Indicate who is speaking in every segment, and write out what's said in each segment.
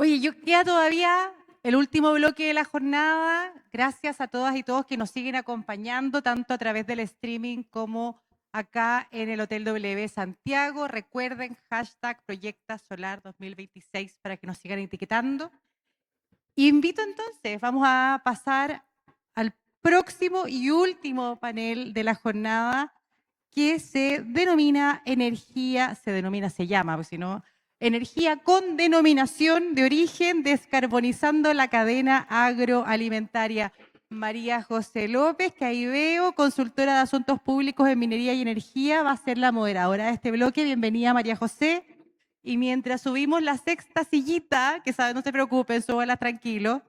Speaker 1: Oye, queda todavía el último bloque de la jornada. Gracias a todas y todos que nos siguen acompañando, tanto a través del streaming como acá en el Hotel W Santiago. Recuerden, hashtag Proyecta Solar 2026 para que nos sigan etiquetando. Invito entonces, vamos a pasar al próximo y último panel de la jornada, que se llama, pues si no, energía con denominación de origen, descarbonizando la cadena agroalimentaria. María José López, que ahí veo, consultora de asuntos públicos en minería y energía, va a ser la moderadora de este bloque. Bienvenida, María José. Y mientras subimos la sexta sillita, que saben, no se preocupen, súbala tranquilo,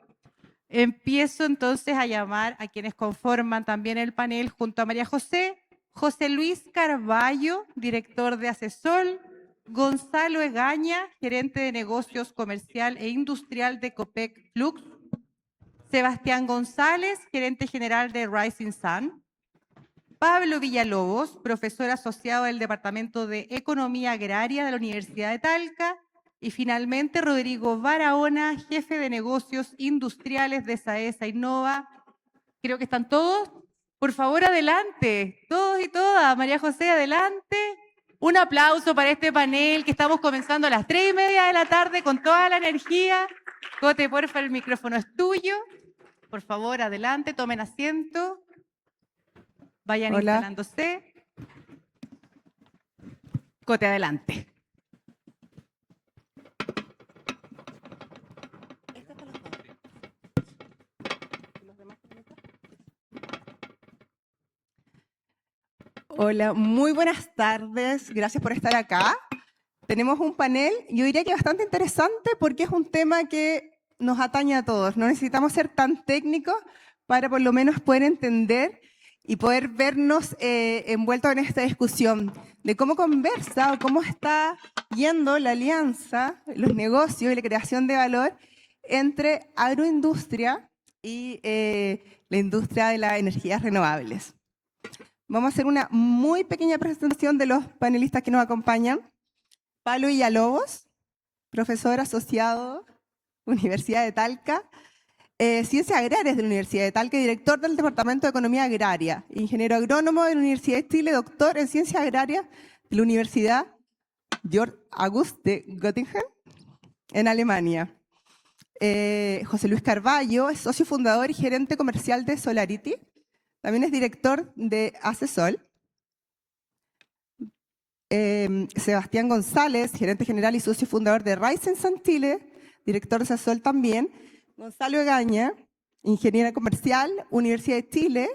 Speaker 1: empiezo entonces a llamar a quienes conforman también el panel junto a María José. José Luis Carballo, director de Asesol; Gonzalo Egaña, gerente de negocios comercial e industrial de Copec Flux; Sebastián González, gerente general de Rising Sun; Pablo Villalobos, profesor asociado del Departamento de Economía Agraria de la Universidad de Talca; y finalmente Rodrigo Barahona, jefe de negocios industriales de Saesa Innova. Creo que están todos. Por favor, adelante, todos y todas. María José, adelante. Un aplauso para este panel que estamos comenzando a las 3:30 de la tarde con toda la energía. Cote, porfa, el micrófono es tuyo. Por favor, adelante, tomen asiento. Vayan
Speaker 2: Hola.
Speaker 1: instalándose. Cote, adelante.
Speaker 2: Hola, muy buenas tardes. Gracias por estar acá. Tenemos un panel, yo diría que bastante interesante porque es un tema que nos atañe a todos. No necesitamos ser tan técnicos para por lo menos poder entender y poder vernos envueltos en esta discusión de cómo conversa o cómo está yendo la alianza, los negocios y la creación de valor entre agroindustria y la industria de las energías renovables. Vamos a hacer una muy pequeña presentación de los panelistas que nos acompañan. Pablo Villalobos, profesor asociado, Universidad de Talca, Ciencias Agrarias de la Universidad de Talca, director del Departamento de Economía Agraria, ingeniero agrónomo de la Universidad de Chile, doctor en Ciencias Agrarias de la Universidad Georg August de Göttingen, en Alemania. José Luis Carballo es socio fundador y gerente comercial de Solarity, también es director de Asesol. Sebastián González, gerente general y socio fundador de Rising Sun Chile, director de Asesol también. Gonzalo Egaña, ingeniera comercial, Universidad de Chile,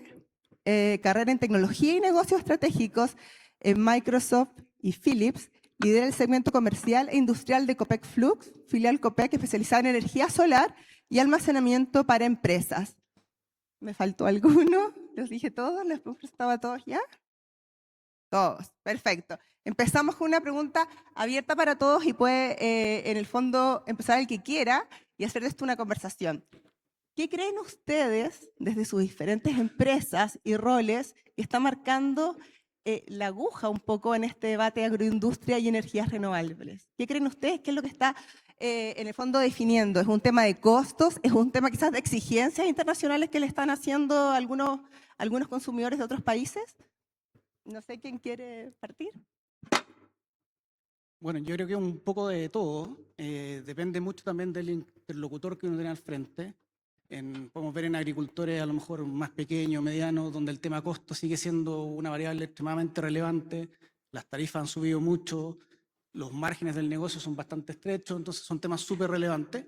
Speaker 2: carrera en tecnología y negocios estratégicos en Microsoft y Philips, lidera el segmento comercial e industrial de Copec Flux, filial Copec especializada en energía solar y almacenamiento para empresas. ¿Me faltó alguno? ¿Los dije todos? ¿Les presentaba a todos ya? Todos, perfecto. Empezamos con una pregunta abierta para todos y puede, en el fondo, empezar el que quiera y hacer de esto una conversación. ¿Qué creen ustedes, desde sus diferentes empresas y roles, que está marcando la aguja un poco en este debate de agroindustria y energías renovables? ¿Qué creen ustedes? ¿Qué es lo que está, en el fondo, definiendo? ¿Es un tema de costos? ¿Es un tema quizás de exigencias internacionales que le están haciendo algunos consumidores de otros países? No sé quién quiere partir.
Speaker 3: Bueno, yo creo que un poco de todo. Depende mucho también del interlocutor que uno tiene al frente. Podemos ver en agricultores a lo mejor más pequeños, medianos, donde el tema costo sigue siendo una variable extremadamente relevante. Las tarifas han subido mucho, los márgenes del negocio son bastante estrechos, entonces son temas súper relevantes.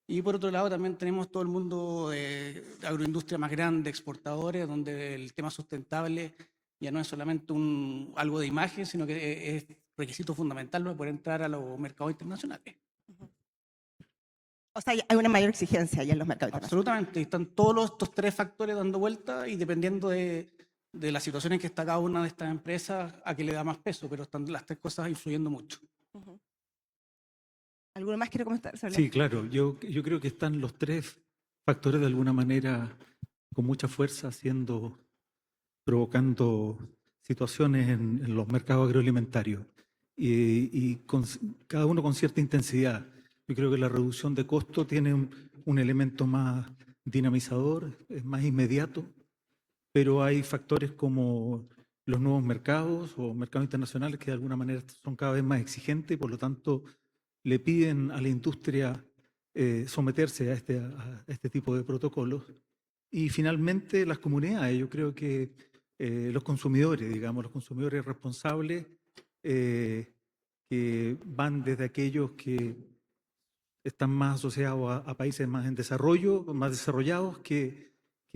Speaker 3: Y por otro lado también tenemos todo el mundo de agroindustria más grande, exportadores, donde el tema sustentable ya no es solamente algo de imagen, sino que es requisito fundamental para poder entrar a los mercados internacionales.
Speaker 2: O sea, hay una mayor exigencia ya en los mercados internacionales.
Speaker 3: Absolutamente, están todos estos tres factores dando vuelta y dependiendo de la situación en que está cada una de estas empresas, a qué le da más peso, pero están las tres cosas influyendo mucho.
Speaker 2: ¿Alguno más quiere comentar?
Speaker 4: Sí, claro. Yo creo que están los tres factores de alguna manera con mucha fuerza provocando situaciones en los mercados agroalimentarios y cada uno con cierta intensidad. Yo creo que la reducción de costo tiene un elemento más dinamizador, es más inmediato, pero hay factores como los nuevos mercados o mercados internacionales que de alguna manera son cada vez más exigentes y por lo tanto le piden a la industria someterse a este tipo de protocolos. Y finalmente las comunidades, yo creo que los consumidores, digamos, los consumidores responsables, que van desde aquellos que están más asociados a países más en desarrollo, más desarrollados, que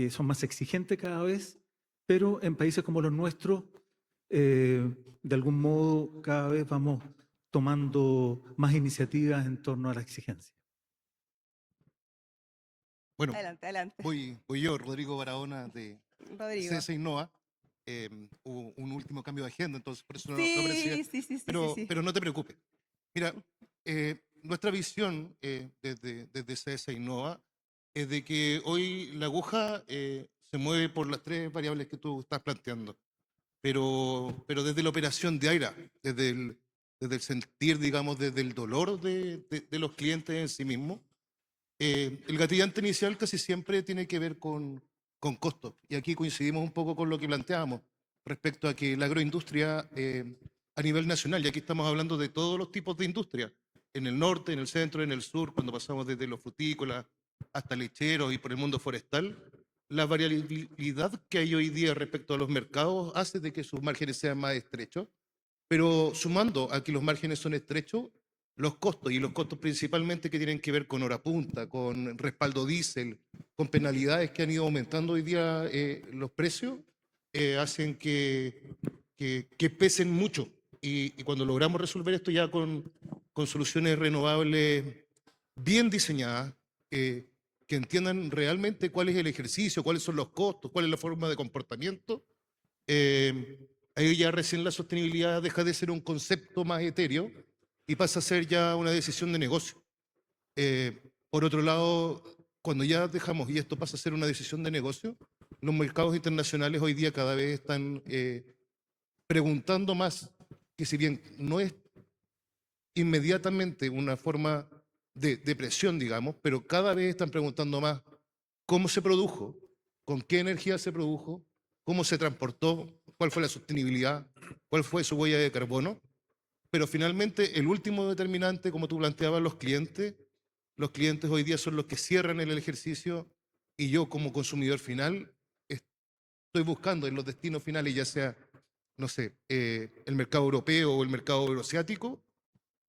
Speaker 4: son más exigentes cada vez, pero en países como los nuestros, de algún modo cada vez vamos tomando más iniciativas en torno a la exigencia.
Speaker 5: Bueno,
Speaker 2: Adelante, adelante.
Speaker 5: voy yo, Rodrigo Barahona, de
Speaker 2: Rodrigo.
Speaker 5: CS Innova. Hubo un último cambio de agenda, entonces por eso no aparecía.
Speaker 2: Sí.
Speaker 5: Pero no te preocupes. Mira, nuestra visión desde CS Innova es de que hoy la aguja se mueve por las tres variables que tú estás planteando, pero desde la operación diaria, desde el sentir, digamos, desde el dolor de los clientes en sí mismos. El gatillante inicial casi siempre tiene que ver con costos. Y aquí coincidimos un poco con lo que planteábamos respecto a que la agroindustria a nivel nacional, y aquí estamos hablando de todos los tipos de industria, en el norte, en el centro, en el sur, cuando pasamos desde los frutícolas hasta lecheros y por el mundo forestal, la variabilidad que hay hoy día respecto a los mercados hace de que sus márgenes sean más estrechos, pero sumando a que los márgenes son estrechos, los costos, y los costos principalmente que tienen que ver con hora punta, con respaldo diésel, con penalidades que han ido aumentando hoy día los precios, hacen que pesen mucho. Y cuando logramos resolver esto ya con soluciones renovables bien diseñadas, que entiendan realmente cuál es el ejercicio, cuáles son los costos, cuál es la forma de comportamiento, ahí ya recién la sostenibilidad deja de ser un concepto más etéreo y pasa a ser ya una decisión de negocio. Por otro lado, cuando ya dejamos, y esto pasa a ser una decisión de negocio, los mercados internacionales hoy día cada vez están preguntando más, que si bien no es inmediatamente una forma de presión, digamos, pero cada vez están preguntando más cómo se produjo, con qué energía se produjo, cómo se transportó, cuál fue la sostenibilidad, cuál fue su huella de carbono. Pero finalmente el último determinante, como tú planteabas, los clientes hoy día son los que cierran el ejercicio, y yo como consumidor final estoy buscando en los destinos finales, ya sea, no sé, el mercado europeo o el mercado euroasiático,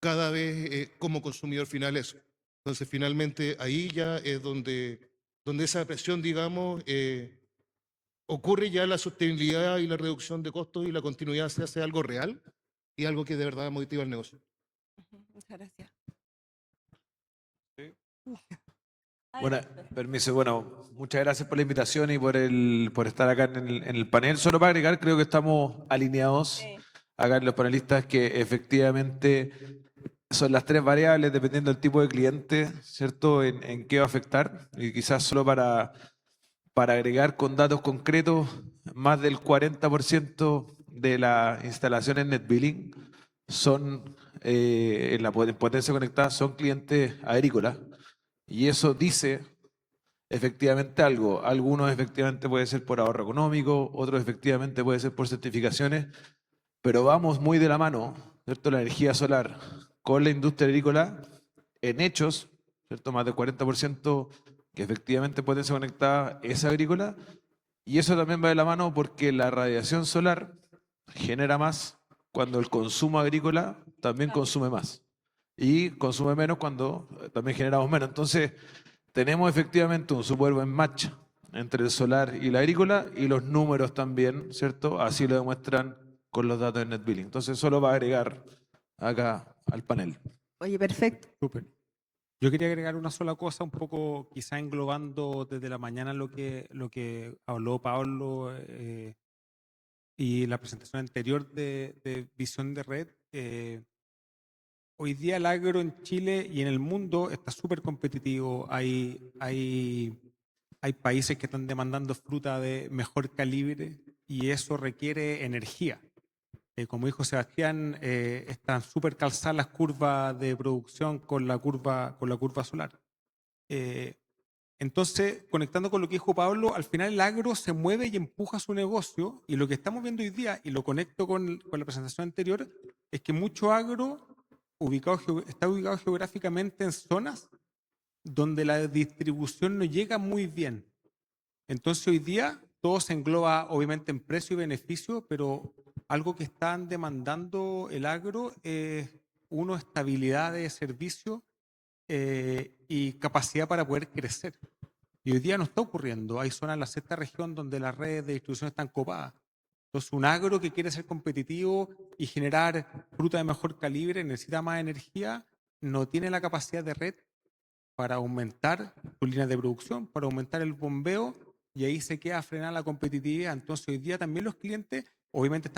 Speaker 5: cada vez como consumidor final eso. Entonces finalmente ahí ya es donde esa presión, digamos, ocurre ya la sostenibilidad y la reducción de costos y la continuidad se hace algo real y algo que de verdad motiva el negocio.
Speaker 2: Muchas gracias.
Speaker 6: Bueno, permiso. Bueno, muchas gracias por la invitación y por estar acá en el panel. Solo para agregar, creo que estamos alineados acá en los panelistas que efectivamente son las tres variables dependiendo del tipo de cliente, ¿cierto? En qué va a afectar. Y quizás solo para agregar con datos concretos, más del 40% de las instalaciones NetBilling son, en potencia conectada, son clientes agrícolas. Y eso dice efectivamente algo. Algunos efectivamente puede ser por ahorro económico, otros efectivamente puede ser por certificaciones, pero vamos muy de la mano, ¿cierto? La energía solar con la industria agrícola en hechos, ¿cierto? Más del 40% que efectivamente potencia conectada es agrícola, y eso también va de la mano porque la radiación solar genera más cuando el consumo agrícola también consume más, y consume menos cuando también generamos menos. Entonces, tenemos efectivamente un súper buen match entre el solar y la agrícola, y los números también, ¿cierto? Así lo demuestran con los datos de NetBilling. Entonces, solo va a agregar acá al panel.
Speaker 2: Oye, perfecto.
Speaker 7: Súper. Yo quería agregar una sola cosa, un poco quizá englobando desde la mañana lo que habló Pablo y la presentación anterior de Visión de Red. Hoy día el agro en Chile y en el mundo está súper competitivo. Hay países que están demandando fruta de mejor calibre y eso requiere energía. Como dijo Sebastián, están súper calzadas las curvas de producción con la curva solar. Entonces, conectando con lo que dijo Pablo, al final el agro se mueve y empuja su negocio, y lo que estamos viendo hoy día, y lo conecto con la presentación anterior, es que mucho agro está ubicado geográficamente en zonas donde la distribución no llega muy bien. Entonces hoy día todo se engloba obviamente en precio y beneficio, pero algo que están demandando el agro es, uno, estabilidad de servicio y capacidad para poder crecer. Y hoy día no está ocurriendo. Hay zonas en la sexta región donde las redes de distribución están copadas. Entonces un agro que quiere ser competitivo y generar fruta de mejor calibre necesita más energía, no tiene la capacidad de red para aumentar sus líneas de producción, para aumentar el bombeo, y ahí se queda frenada la competitividad. Entonces hoy día también los clientes obviamente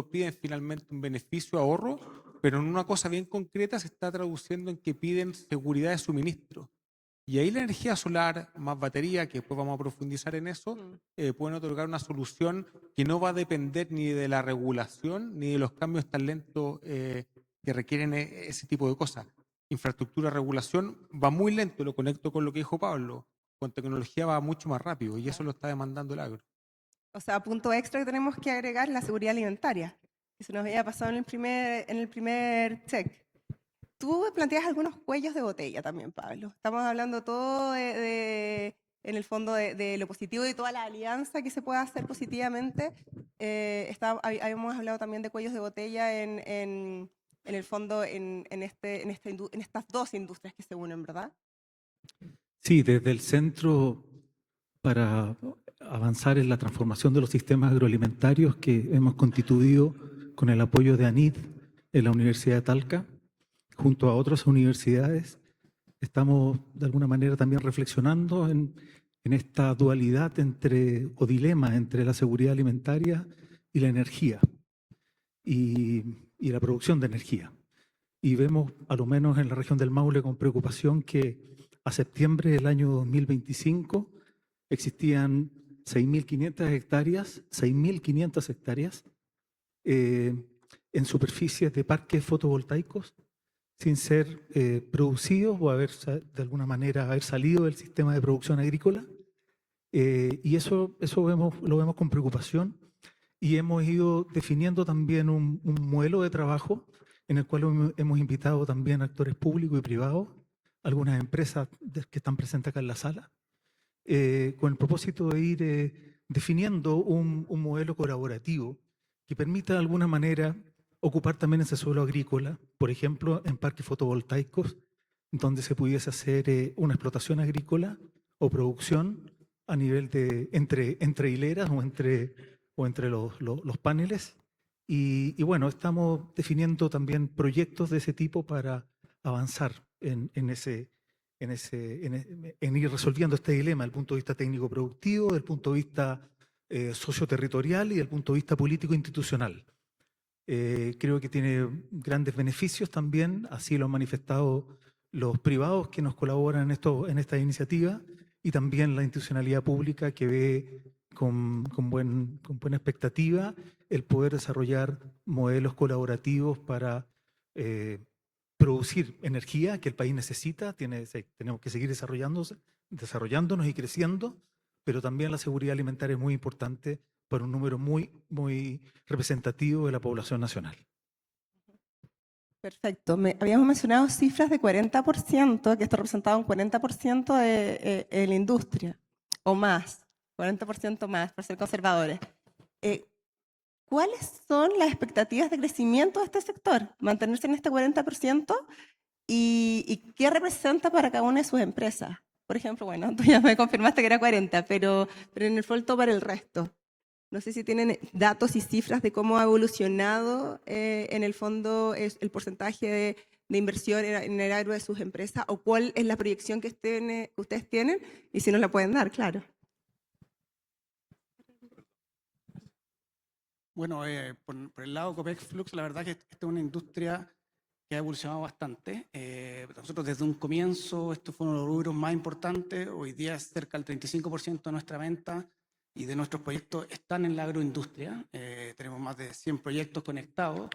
Speaker 7: piden finalmente un beneficio, ahorro, pero en una cosa bien concreta se está traduciendo en que piden seguridad de suministro. Y ahí la energía solar más batería, que después vamos a profundizar en eso, pueden otorgar una solución que no va a depender ni de la regulación ni de los cambios tan lentos que requieren ese tipo de cosas. Infraestructura, regulación va muy lento, lo conecto con lo que dijo Pablo. Con tecnología va mucho más rápido y eso lo está demandando el agro.
Speaker 2: O sea, punto extra que tenemos que agregar, la seguridad alimentaria, que se nos había pasado en el primer check. Tú planteas algunos cuellos de botella también, Pablo. Estamos hablando todo en el fondo de lo positivo y toda la alianza que se puede hacer positivamente. Habíamos hablado también de cuellos de botella en el fondo en estas dos industrias que se unen, ¿verdad?
Speaker 4: Sí, desde el centro para avanzar en la transformación de los sistemas agroalimentarios que hemos constituido con el apoyo de ANID en la Universidad de Talca, junto a otras universidades, estamos de alguna manera también reflexionando en esta dualidad o dilema entre la seguridad alimentaria y la energía y la producción de energía. Y vemos, a lo menos en la región del Maule, con preocupación que a septiembre del año 2025 existían 6.500 hectáreas en superficies de parques fotovoltaicos sin ser producidos o de alguna manera haber salido del sistema de producción agrícola. Y eso lo vemos con preocupación, y hemos ido definiendo también un modelo de trabajo en el cual hemos invitado también actores públicos y privados, algunas empresas que están presentes acá en la sala, con el propósito de ir definiendo un modelo colaborativo que permita de alguna manera ocupar también ese suelo agrícola, por ejemplo, en parques fotovoltaicos, donde se pudiese hacer una explotación agrícola o producción a nivel de entre hileras o entre los paneles. Y bueno, estamos definiendo también proyectos de ese tipo para avanzar en ir resolviendo este dilema desde el punto de vista técnico-productivo, desde el punto de vista socioterritorial y desde el punto de vista político-institucional. Creo que tiene grandes beneficios también, así lo han manifestado los privados que nos colaboran en esta iniciativa, y también la institucionalidad pública que ve con buena expectativa el poder desarrollar modelos colaborativos para producir energía que el país necesita. Tenemos que seguir desarrollándonos y creciendo, pero también la seguridad alimentaria es muy importante para un número muy, muy representativo de la población nacional.
Speaker 2: Perfecto. Habíamos mencionado cifras de 40%, que esto representaba un 40% de la industria, o más, 40% más, para ser conservadores. ¿Cuáles son las expectativas de crecimiento de este sector? ¿Mantenerse en este 40%? ¿Y qué representa para cada una de sus empresas? Por ejemplo, bueno, tú ya me confirmaste que era 40, pero en el fondo para el resto. No sé si tienen datos y cifras de cómo ha evolucionado en el fondo el porcentaje de inversión en el agro de sus empresas, o cuál es la proyección que ustedes tienen, y si nos la pueden dar, claro.
Speaker 3: Bueno, por el lado Copec Flux, la verdad que esta es una industria que ha evolucionado bastante. Nosotros desde un comienzo, estos fueron los rubros más importantes. Hoy día es cerca del 35% de nuestra venta y de nuestros proyectos están en la agroindustria. Tenemos más de 100 proyectos conectados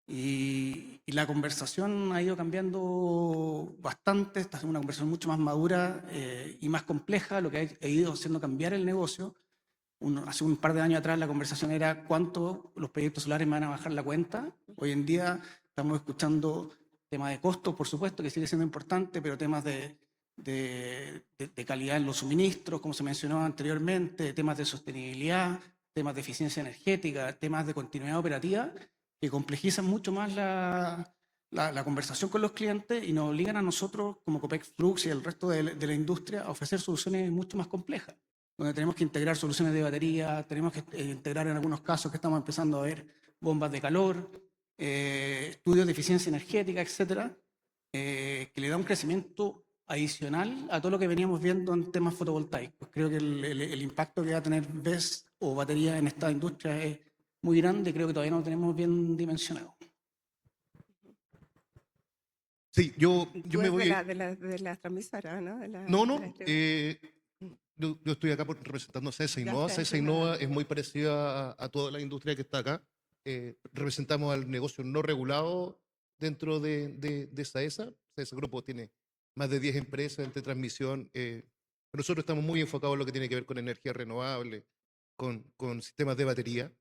Speaker 3: y la conversación ha ido cambiando bastante. Esta es una conversación mucho más madura y más compleja, lo que ha ido haciendo cambiar el negocio. Hace un par de años atrás la conversación era cuánto los proyectos solares me van a bajar la cuenta. Hoy en día estamos escuchando temas de costos, por supuesto, que sigue siendo importante, pero temas de calidad en los suministros, como se mencionó anteriormente, temas de sostenibilidad, temas de eficiencia energética, temas de continuidad operativa, que complejizan mucho más la conversación con los clientes y nos obligan a nosotros, como Copex Flux y el resto de la industria, a ofrecer soluciones mucho más complejas, donde tenemos que integrar soluciones de batería, tenemos que integrar en algunos casos que estamos empezando a ver bombas de calor, estudios de eficiencia energética, etcétera, que le da un crecimiento adicional a todo lo que veníamos viendo en temas fotovoltaicos. Creo que el impacto que va a tener BESS o batería en esta industria es muy grande, creo que todavía no lo tenemos bien dimensionado.
Speaker 5: Sí, yo
Speaker 2: Tú
Speaker 5: me
Speaker 2: eres
Speaker 5: voy...
Speaker 2: de la transmisora, ¿no?
Speaker 5: No,
Speaker 2: de la
Speaker 5: yo estoy acá representando a CESA
Speaker 2: Ya
Speaker 5: Innova.
Speaker 2: está,
Speaker 5: CESA Innova es muy parecida a toda la industria que está acá. Representamos al negocio no regulado dentro de SAESA. CESA Grupo tiene más de 10 empresas entre transmisión. Nosotros estamos muy enfocados en lo que tiene que ver con energía renovable, con sistemas de batería.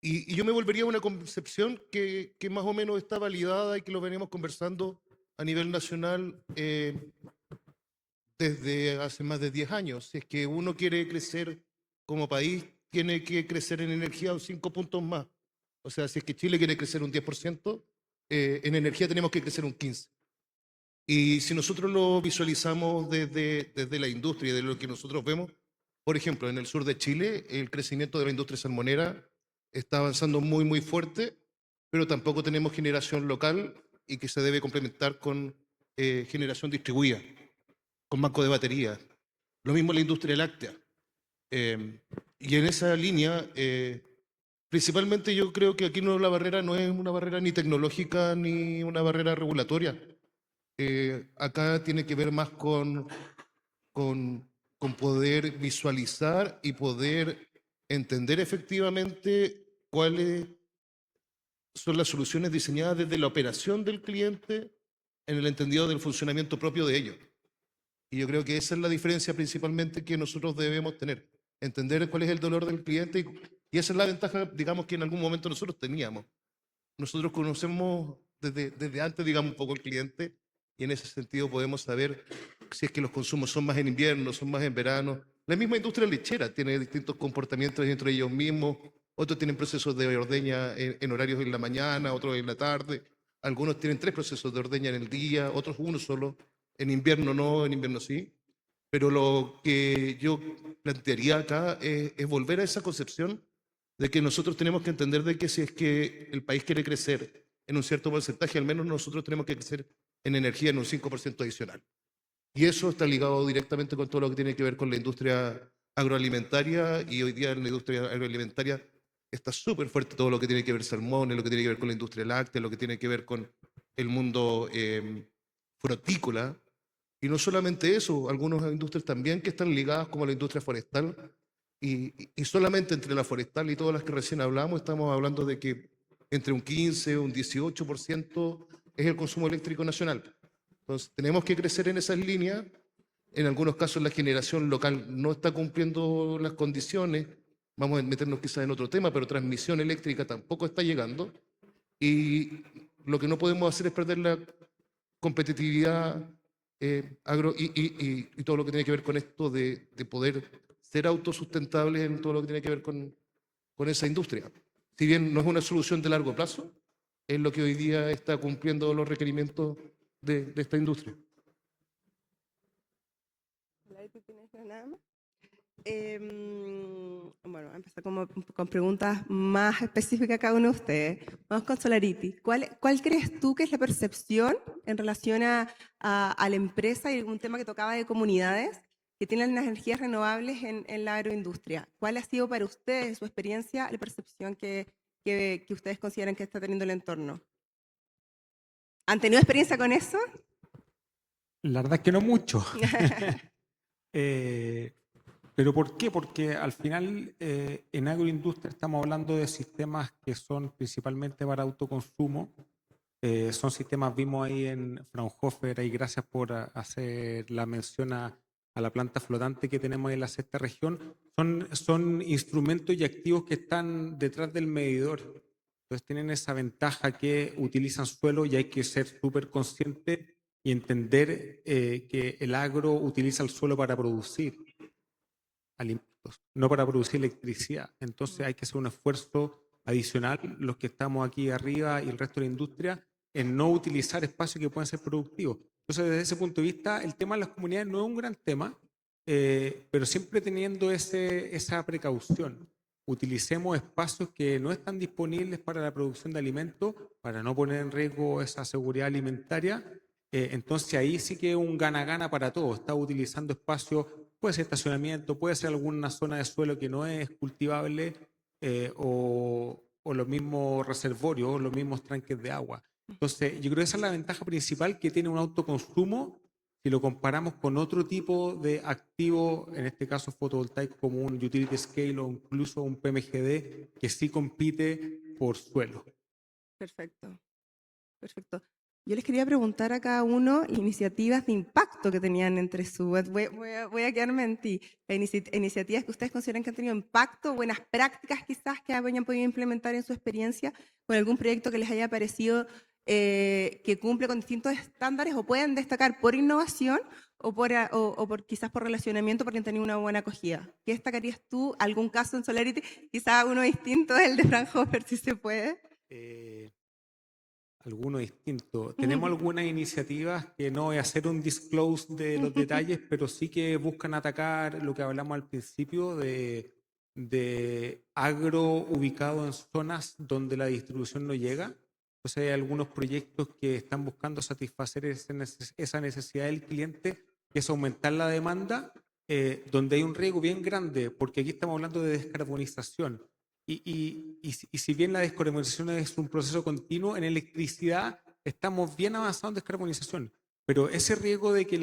Speaker 5: Y yo me volvería a una concepción que más o menos está validada y que lo venimos conversando a nivel nacional desde hace más de 10 años. Si es que uno quiere crecer como país, tiene que crecer en energía 5 puntos más. O sea, si es que Chile quiere crecer un 10%, en energía tenemos que crecer un 15%. Y si nosotros lo visualizamos desde la industria y de lo que nosotros vemos, por ejemplo, en el sur de Chile, el crecimiento de la industria salmonera está avanzando muy, muy fuerte, pero tampoco tenemos generación local y que se debe complementar con generación distribuida, con banco de baterías. Lo mismo en la industria láctea. Y en esa línea, principalmente yo creo que aquí la barrera no es una barrera ni tecnológica ni una barrera regulatoria. Acá tiene que ver más con poder visualizar y poder entender efectivamente cuáles son las soluciones diseñadas desde la operación del cliente en el entendido del funcionamiento propio de ellos. Y yo creo que esa es la diferencia principalmente que nosotros debemos tener. Entender cuál es el dolor del cliente y esa es la ventaja, digamos, que en algún momento nosotros teníamos. Nosotros conocemos desde antes, digamos, un poco el cliente y en ese sentido podemos saber si es que los consumos son más en invierno, son más en verano. La misma industria lechera tiene distintos comportamientos dentro de ellos mismos. Otros tienen procesos de ordeña en horarios en la mañana, otros en la tarde. Algunos tienen 3 procesos de ordeña en el día, otros uno solo. En invierno no, en invierno sí. Pero lo que yo plantearía acá es volver a esa concepción de que nosotros tenemos que entender de que si es que el país quiere crecer en un cierto porcentaje, al menos nosotros tenemos que crecer en energía en un 5% adicional. Y eso está ligado directamente con todo lo que tiene que ver con la industria agroalimentaria, y hoy día en la industria agroalimentaria está súper fuerte todo lo que tiene que ver salmones, lo que tiene que ver con la industria láctea, lo que tiene que ver con el mundo frutícola. Y no solamente eso, algunas industrias también que están ligadas como la industria forestal. Y solamente entre la forestal y todas las que recién hablamos, estamos hablando de que entre un 15 o un 18% es el consumo eléctrico nacional. Entonces, tenemos que crecer en esas líneas. En algunos casos la generación local no está cumpliendo las condiciones. Vamos a meternos quizás en otro tema, pero transmisión eléctrica tampoco está llegando. Y lo que no podemos hacer es perder la competitividad y todo lo que tiene que ver con esto de poder ser autosustentables en todo lo que tiene que ver con esa industria. Si bien no es una solución de largo plazo, es lo que hoy día está cumpliendo los requerimientos de esta industria.
Speaker 2: Bueno, voy a empezar con preguntas más específicas a cada uno de ustedes. Vamos con Solarity. ¿Cuál crees tú que es la percepción en relación a la empresa y un tema que tocaba de comunidades que tienen las energías renovables en la agroindustria? ¿Cuál ha sido para ustedes, su experiencia, la percepción que ustedes consideran que está teniendo el entorno? ¿Han tenido experiencia con eso?
Speaker 7: La verdad es que no mucho. ¿Pero por qué? Porque al final en agroindustria estamos hablando de sistemas que son principalmente para autoconsumo. Son sistemas, vimos ahí en Fraunhofer, y gracias por hacer la mención a la planta flotante que tenemos en la sexta región. Son instrumentos y activos que están detrás del medidor. Entonces tienen esa ventaja que utilizan suelo y hay que ser súper consciente y entender que el agro utiliza el suelo para producir alimentos, no para producir electricidad. Entonces hay que hacer un esfuerzo adicional, los que estamos aquí arriba y el resto de la industria, en no utilizar espacios que pueden ser productivos. Entonces, desde ese punto de vista, el tema de las comunidades no es un gran tema, pero siempre teniendo esa precaución. Utilicemos espacios que no están disponibles para la producción de alimentos, para no poner en riesgo esa seguridad alimentaria. Entonces ahí sí que es un gana-gana para todos. Está utilizando espacios, puede ser estacionamiento, puede ser alguna zona de suelo que no es cultivable o los mismos reservorios, los mismos tranques de agua. Entonces yo creo que esa es la ventaja principal que tiene un autoconsumo si lo comparamos con otro tipo de activo, en este caso fotovoltaico como un utility scale o incluso un PMGD que sí compite por suelo.
Speaker 2: Perfecto, perfecto. Yo les quería preguntar a cada uno las iniciativas de impacto que tenían entre su... Voy a quedarme en ti. Iniciativas que ustedes consideran que han tenido impacto, buenas prácticas quizás que hayan podido implementar en su experiencia, con algún proyecto que les haya parecido que cumple con distintos estándares o pueden destacar por innovación o por quizás por relacionamiento porque han tenido una buena acogida. ¿Qué destacarías tú? ¿Algún caso en Solarity? Quizás uno distinto del de Fraunhofer, si se puede.
Speaker 7: Alguno distinto. Tenemos algunas iniciativas que no voy a hacer un disclose de los detalles, pero sí que buscan atacar lo que hablamos al principio de agro ubicado en zonas donde la distribución no llega. Entonces hay algunos proyectos que están buscando satisfacer esa necesidad del cliente, que es aumentar la demanda, donde hay un riesgo bien grande, porque aquí estamos hablando de descarbonización. Y si bien la descarbonización es un proceso continuo, en electricidad estamos bien avanzados en descarbonización, pero ese riesgo de que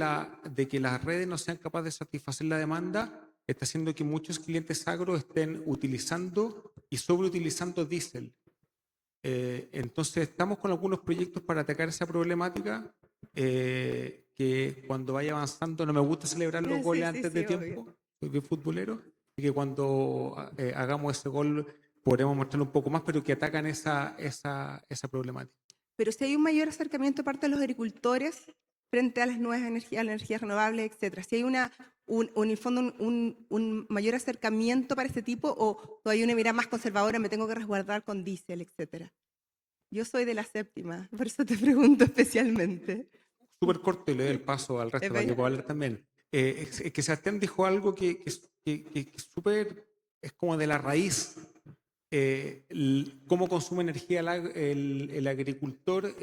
Speaker 7: las redes no sean capaces de satisfacer la demanda está haciendo que muchos clientes agro estén utilizando y sobreutilizando diésel. Entonces estamos con algunos proyectos para atacar esa problemática que cuando vaya avanzando, no me gusta celebrar los goles antes de tiempo, soy bien futbolero, y que cuando hagamos ese gol podremos mostrarlo un poco más, pero que atacan esa problemática.
Speaker 2: Pero si hay un mayor acercamiento de parte de los agricultores frente a las nuevas energías, a las energías renovables, etcétera. Si hay un mayor acercamiento para este tipo o hay una mirada más conservadora, me tengo que resguardar con diésel, etcétera. Yo soy de la séptima, por eso te pregunto especialmente.
Speaker 7: Súper corto y le doy el paso al resto para que pueda hablar también. Es que Sebastián dijo algo que súper, es como de la raíz. Cómo consume energía el agricultor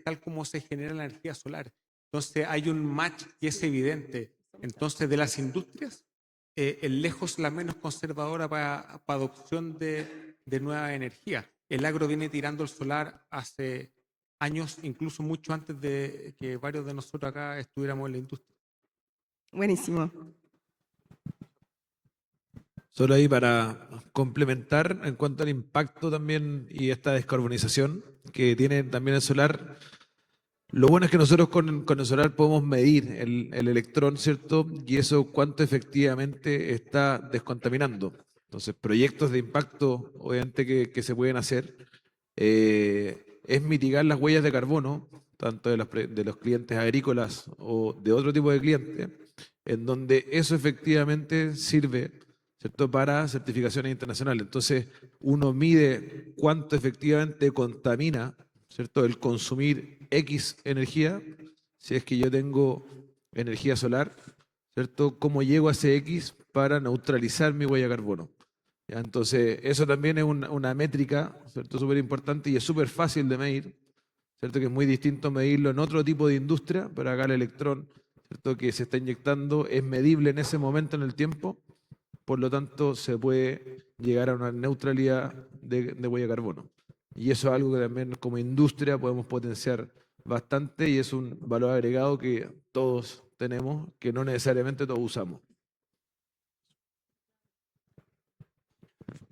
Speaker 7: tal como se genera la energía solar. Entonces hay un match que es evidente. Entonces de las industrias, lejos la menos conservadora para adopción de nueva energía. El agro viene tirando el solar hace años, incluso mucho antes de que varios de nosotros acá estuviéramos en la industria.
Speaker 2: Buenísimo.
Speaker 6: Solo ahí para complementar en cuanto al impacto también y esta descarbonización que tiene también el solar. Lo bueno es que nosotros con el solar podemos medir el electrón, ¿cierto? Y eso cuánto efectivamente está descontaminando. Entonces, proyectos de impacto, obviamente, que se pueden hacer, es mitigar las huellas de carbono, tanto de los clientes agrícolas o de otro tipo de clientes, en donde eso efectivamente sirve, ¿cierto?, para certificaciones internacionales. Entonces, uno mide cuánto efectivamente contamina, ¿cierto?, el consumir X energía, si es que yo tengo energía solar, ¿cierto?, cómo llego a ese X para neutralizar mi huella de carbono. ¿Ya? Entonces, eso también es una métrica, ¿cierto?, súper importante y es súper fácil de medir, ¿cierto?, que es muy distinto medirlo en otro tipo de industria, pero acá el electrón, ¿cierto?, que se está inyectando es medible en ese momento en el tiempo, por lo tanto se puede llegar a una neutralidad de huella de carbono. Y eso es algo que también como industria podemos potenciar bastante y es un valor agregado que todos tenemos, que no necesariamente todos usamos.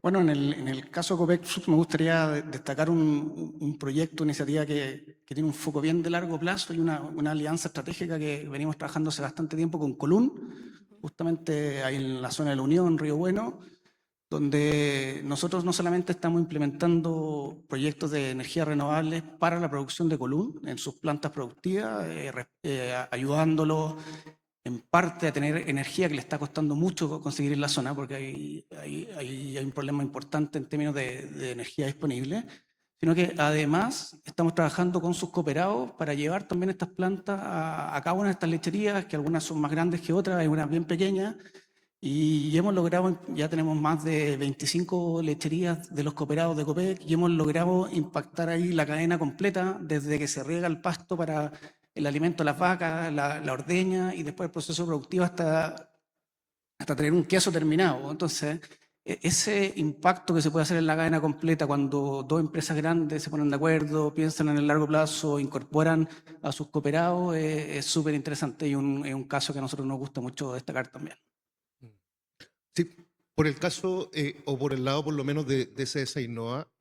Speaker 3: Bueno, en el caso de Copec Sud me gustaría destacar un proyecto, una iniciativa que tiene un foco bien de largo plazo y una alianza estratégica que venimos trabajando hace bastante tiempo con Colún, justamente ahí en la zona de la Unión, Río Bueno, donde nosotros no solamente estamos implementando proyectos de energías renovables para la producción de Colún en sus plantas productivas, ayudándolos en parte a tener energía que le está costando mucho conseguir en la zona, porque hay un problema importante en términos de energía disponible, sino que además estamos trabajando con sus cooperados para llevar también estas plantas a cada una de estas lecherías, que algunas son más grandes que otras, hay unas bien pequeñas, y hemos logrado, ya tenemos más de 25 lecherías de los cooperados de Copec, y hemos logrado impactar ahí la cadena completa, desde que se riega el pasto para el alimento a las vacas, la ordeña, y después el proceso productivo hasta tener un queso terminado. Entonces, ese impacto que se puede hacer en la cadena completa cuando dos empresas grandes se ponen de acuerdo, piensan en el largo plazo, incorporan a sus cooperados, es súper interesante y es un caso que a nosotros nos gusta mucho destacar también.
Speaker 5: Sí, por el caso o por el lado por lo menos de CSA Innova,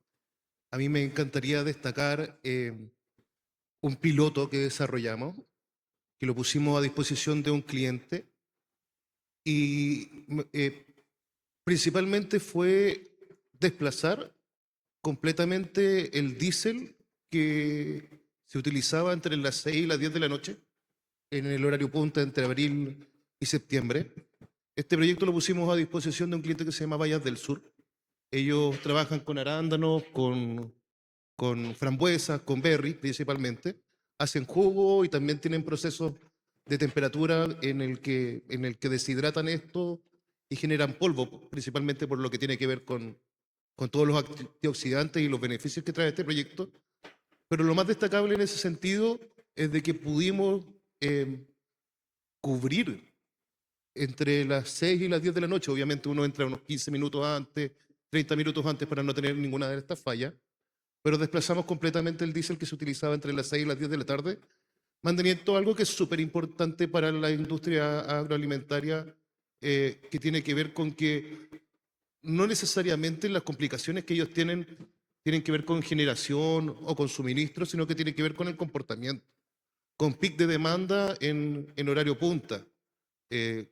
Speaker 5: a mí me encantaría destacar un piloto que desarrollamos, que lo pusimos a disposición de un cliente y principalmente fue desplazar completamente el diésel que se utilizaba entre las 6 y las 10 de la noche en el horario punta entre abril y septiembre. Este proyecto lo pusimos a disposición de un cliente que se llama Vallas del Sur. Ellos trabajan con arándanos, con frambuesas, con berries principalmente. Hacen jugo y también tienen procesos de temperatura en el que deshidratan esto y generan polvo, principalmente por lo que tiene que ver con todos los antioxidantes y los beneficios que trae este proyecto. Pero lo más destacable en ese sentido es de que pudimos cubrir entre las 6 y las 10 de la noche. Obviamente uno entra unos 15 minutos antes, 30 minutos antes para no tener ninguna de estas fallas, pero desplazamos completamente el diésel que se utilizaba entre las 6 y las 10 de la tarde, manteniendo algo que es súper importante para la industria agroalimentaria, que tiene que ver con que no necesariamente las complicaciones que ellos tienen que ver con generación o con suministro, sino que tienen que ver con el comportamiento, con pic de demanda en horario punta,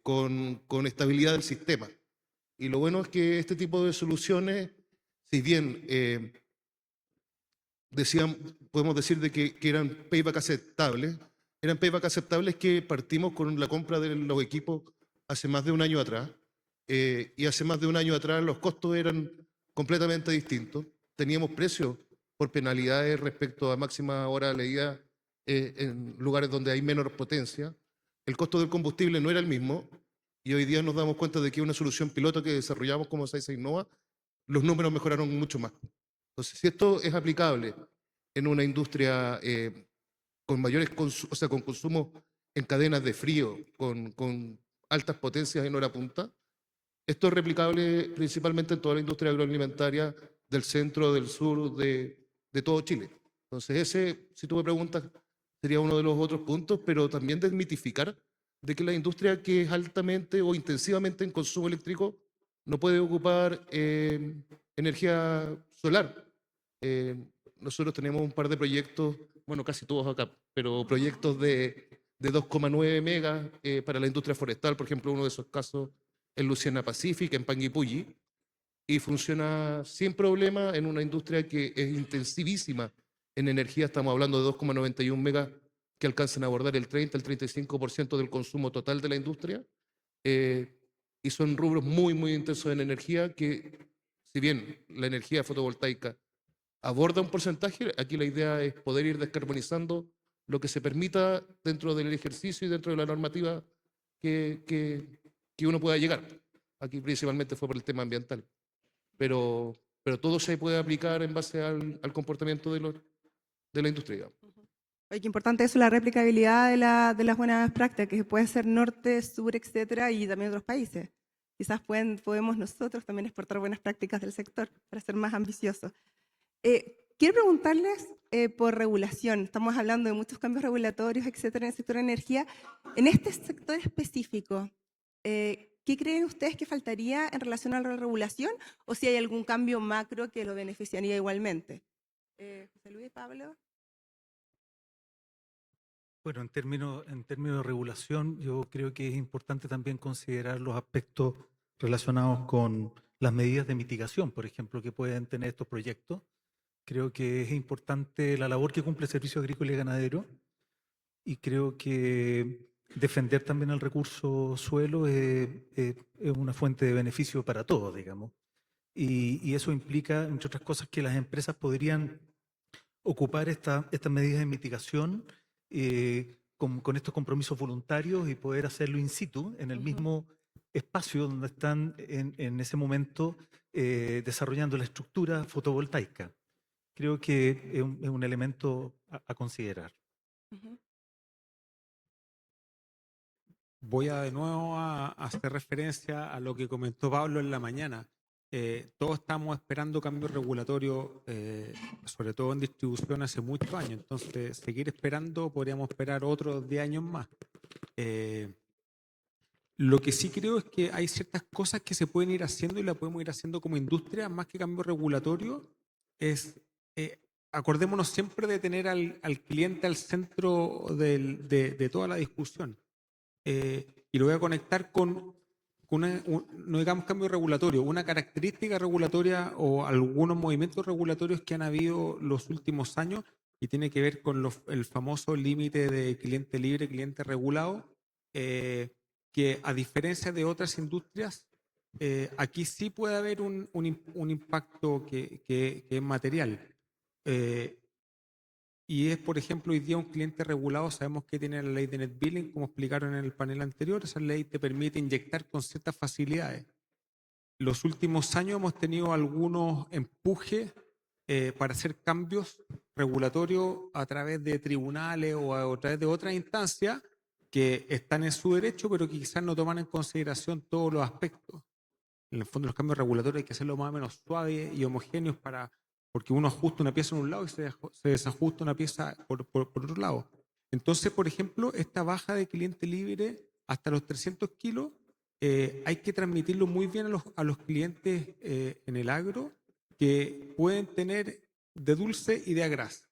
Speaker 5: con estabilidad del sistema. Y lo bueno es que este tipo de soluciones, si bien podemos decir de que eran payback aceptables, eran payback aceptables que partimos con la compra de los equipos hace más de un año atrás, y hace más de un año atrás los costos eran completamente distintos. Teníamos precios por penalidades respecto a máxima hora leída en lugares donde hay menor potencia. El costo del combustible no era el mismo y hoy día nos damos cuenta de que una solución piloto que desarrollamos como CSA Innova, los números mejoraron mucho más. Entonces, si esto es aplicable en una industria con mayores con consumo en cadenas de frío, con altas potencias en hora punta, esto es replicable principalmente en toda la industria agroalimentaria del centro, del sur, de todo Chile. Entonces ese, si tú me preguntas, sería uno de los otros puntos, pero también desmitificar de que la industria que es altamente o intensivamente en consumo eléctrico no puede ocupar energía solar. Nosotros tenemos un par de proyectos, bueno, casi todos acá, pero proyectos de 2,9 megas para la industria forestal, por ejemplo, uno de esos casos en Luciana Pacific, en Panguipulli, y funciona sin problema en una industria que es intensivísima en energía. Estamos hablando de 2,91 megas que alcanzan a abordar el 30, el 35% del consumo total de la industria, y son rubros muy, muy intensos en energía que, si bien la energía fotovoltaica aborda un porcentaje, aquí la idea es poder ir descarbonizando lo que se permita dentro del ejercicio y dentro de la normativa que uno pueda llegar. Aquí principalmente fue por el tema ambiental. Pero todo se puede aplicar en base al comportamiento de la industria.
Speaker 2: Oye, qué importante eso, la replicabilidad de las buenas prácticas, que puede ser norte, sur, etcétera, y también otros países. Quizás podemos nosotros también exportar buenas prácticas del sector para ser más ambiciosos. Quiero preguntarles por regulación. Estamos hablando de muchos cambios regulatorios, etcétera, en el sector de energía. En este sector específico, ¿Qué creen ustedes que faltaría en relación a la regulación o si hay algún cambio macro que lo beneficiaría igualmente? José Luis, Pablo.
Speaker 4: Bueno, en términos de regulación, yo creo que es importante también considerar los aspectos relacionados con las medidas de mitigación, por ejemplo, que pueden tener estos proyectos. Creo que es importante la labor que cumple el Servicio Agrícola y Ganadero y creo que defender también el recurso suelo es una fuente de beneficio para todos, digamos. Y eso implica, entre otras cosas, que las empresas podrían ocupar estas medidas de mitigación con estos compromisos voluntarios y poder hacerlo in situ, en el mismo espacio donde están en ese momento desarrollando la estructura fotovoltaica. Creo que es un elemento a considerar.
Speaker 7: Voy a de nuevo a hacer referencia a lo que comentó Pablo en la mañana. Todos estamos esperando cambios regulatorios, sobre todo en distribución, hace muchos años. Entonces, seguir esperando, podríamos esperar otros 10 años más. Lo que sí creo es que hay ciertas cosas que se pueden ir haciendo y las podemos ir haciendo como industria, más que cambio regulatorio. Acordémonos siempre de tener al cliente al centro de toda la discusión. Y lo voy a conectar con no digamos cambio regulatorio, una característica regulatoria o algunos movimientos regulatorios que han habido los últimos años y tiene que ver con el famoso límite de cliente libre, cliente regulado, que a diferencia de otras industrias, aquí sí puede haber un impacto que es material. Y es, por ejemplo, hoy día un cliente regulado, sabemos que tiene la ley de net billing, como explicaron en el panel anterior, esa ley te permite inyectar con ciertas facilidades. Los últimos años hemos tenido algunos empujes para hacer cambios regulatorios a través de tribunales o a través de otras instancias que están en su derecho, pero que quizás no toman en consideración todos los aspectos. En el fondo, los cambios regulatorios hay que hacerlo más o menos suaves y homogéneos porque uno ajusta una pieza en un lado y se desajusta una pieza por otro lado. Entonces, por ejemplo, esta baja de cliente libre hasta los 300 kilos, hay que transmitirlo muy bien a los clientes en el agro que pueden tener de dulce y de agraz.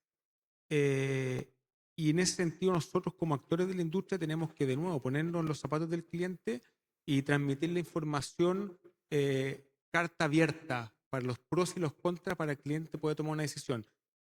Speaker 7: Y en ese sentido nosotros como actores de la industria tenemos que de nuevo ponernos en los zapatos del cliente y transmitir la información carta abierta para los pros y los contras para que el cliente pueda tomar una decisión.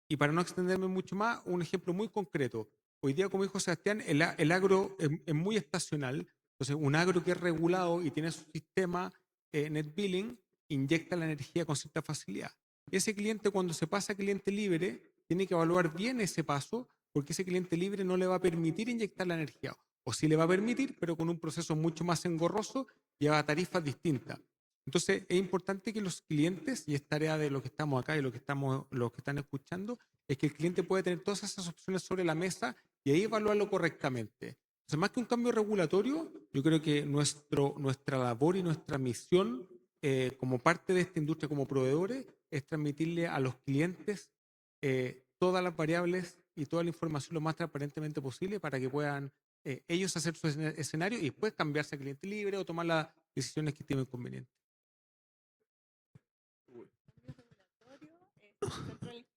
Speaker 7: Y para no extenderme mucho más, un ejemplo muy concreto. Hoy día, como dijo Sebastián, el agro es muy estacional. Entonces, un agro que es regulado y tiene su sistema net billing, inyecta la energía con cierta facilidad. Ese cliente, cuando se pasa a cliente libre, tiene que evaluar bien ese paso, porque ese cliente libre no le va a permitir inyectar la energía. O sí le va a permitir, pero con un proceso mucho más engorroso y a tarifas distintas. Entonces, es importante que los clientes, y es tarea de los que estamos acá y los que están escuchando, es que el cliente pueda tener todas esas opciones sobre la mesa y ahí evaluarlo correctamente. Entonces, más que un cambio regulatorio, yo creo que nuestra labor y nuestra misión como parte de esta industria, como proveedores, es transmitirle a los clientes todas las variables y toda la información lo más transparentemente posible para que puedan ellos hacer su escenario y después cambiarse a cliente libre o tomar las decisiones que estimen convenientes.